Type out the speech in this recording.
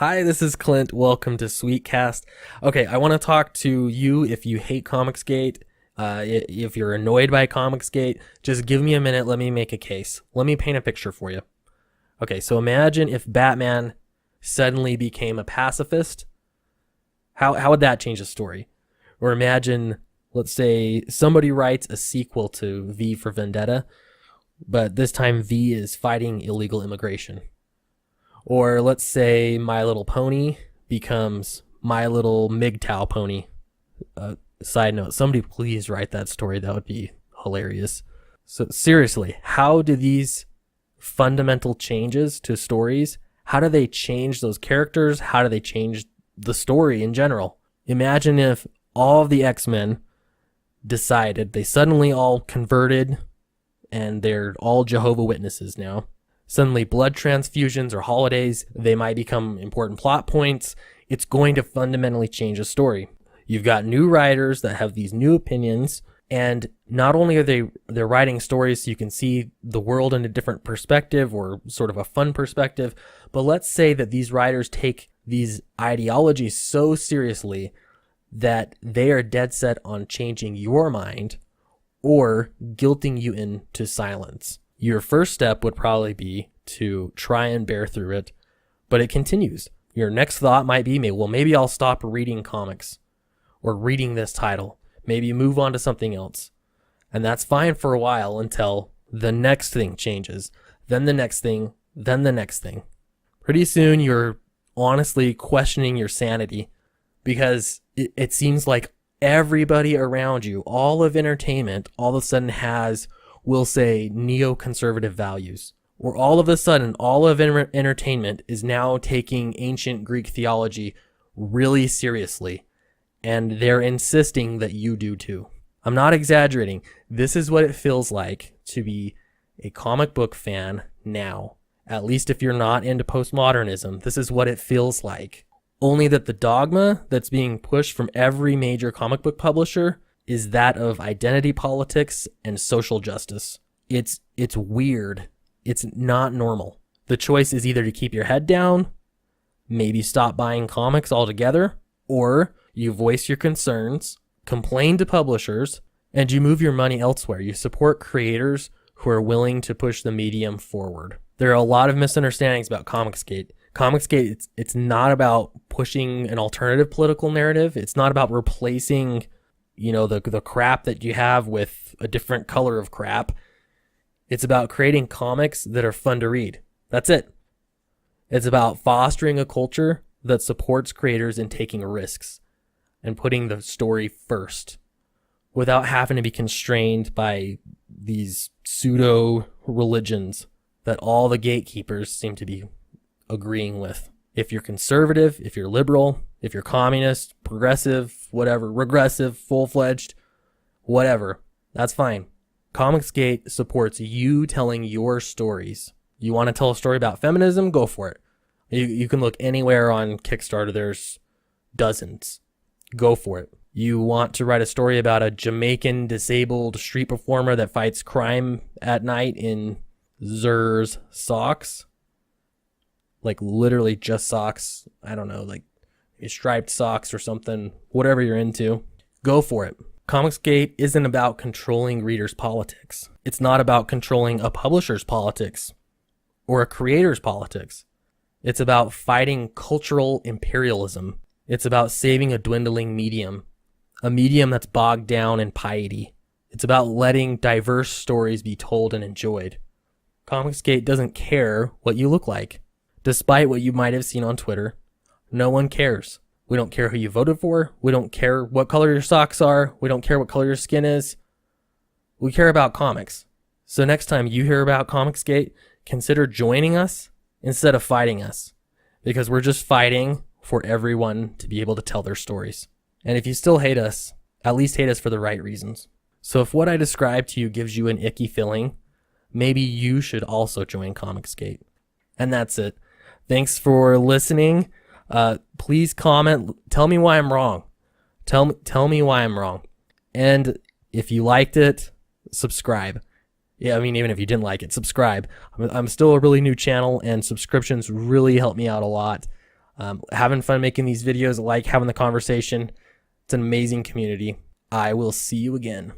Hi, this is Clint. Welcome to Sweetcast. Okay, I want to talk to you if you hate Comicsgate, if you're annoyed by Comicsgate. Just give me a minute. Let me make a case. Let me paint a picture for you. Okay, so imagine if Batman suddenly became a pacifist. How would that change the story? Or imagine, let's say, somebody writes a sequel to V for Vendetta, but this time V is fighting illegal immigration. Or let's say My Little Pony becomes My Little MGTOW Pony. Side note, somebody please write that story. That would be hilarious. So seriously, how do these fundamental changes to stories, how do they change those characters? How do they change the story in general? Imagine if all of the X-Men decided, they suddenly all converted and they're all Jehovah's Witnesses now. Suddenly blood transfusions or holidays, they might become important plot points. It's going to fundamentally change a story. You've got new writers that have these new opinions, and not only are they're writing stories so you can see the world in a different perspective or sort of a fun perspective, but let's say that these writers take these ideologies so seriously that they are dead set on changing your mind or guilting you into silence. Your first step would probably be to try and bear through it, but it continues. Your next thought might be, well, maybe I'll stop reading comics or reading this title. Maybe move on to something else. And that's fine for a while until the next thing changes. Then the next thing, then the next thing. Pretty soon you're honestly questioning your sanity because it seems like everybody around you, all of entertainment, all of a sudden has, we'll say, neoconservative values. Or all of a sudden, all of entertainment is now taking ancient Greek theology really seriously. And they're insisting that you do too. I'm not exaggerating. This is what it feels like to be a comic book fan now. At least if you're not into postmodernism, this is what it feels like. Only that the dogma that's being pushed from every major comic book publisher is that of identity politics and social justice. It's weird. It's not normal. The choice is either to keep your head down, maybe stop buying comics altogether, or you voice your concerns, complain to publishers, and you move your money elsewhere. You support creators who are willing to push the medium forward. There are a lot of misunderstandings about Comicsgate. Comicsgate, it's not about pushing an alternative political narrative. It's not about replacing the crap that you have with a different color of crap. It's about creating comics that are fun to read. That's it. It's about fostering a culture that supports creators in taking risks and putting the story first without having to be constrained by these pseudo religions that all the gatekeepers seem to be agreeing with. If you're conservative, if you're liberal, if you're communist, progressive, whatever, regressive, full-fledged, whatever, that's fine. Comicsgate supports you telling your stories. You want to tell a story about feminism? Go for it. You can look anywhere on Kickstarter. There's dozens. Go for it. You want to write a story about a Jamaican disabled street performer that fights crime at night in Zer's socks? Like literally just socks. I don't know, like striped socks or something. Whatever you're into, go for it. Comicsgate isn't about controlling readers' politics. It's not about controlling a publisher's politics or a creator's politics. It's about fighting cultural imperialism. It's about saving a dwindling medium, a medium that's bogged down in piety. It's about letting diverse stories be told and enjoyed. Comicsgate doesn't care what you look like. Despite what you might have seen on Twitter, no one cares. We don't care who you voted for. We don't care what color your socks are. We don't care what color your skin is. We care about comics. So next time you hear about Comicsgate, consider joining us instead of fighting us, because we're just fighting for everyone to be able to tell their stories. And if you still hate us, at least hate us for the right reasons. So if what I described to you gives you an icky feeling, maybe you should also join Comicsgate. And that's it. Thanks for listening. Please comment. Tell me why I'm wrong. Tell me why I'm wrong. And if you liked it, subscribe. Yeah, I mean, even if you didn't like it, subscribe. I'm still a really new channel, and subscriptions really help me out a lot. Having fun making these videos, like having the conversation. It's an amazing community. I will see you again.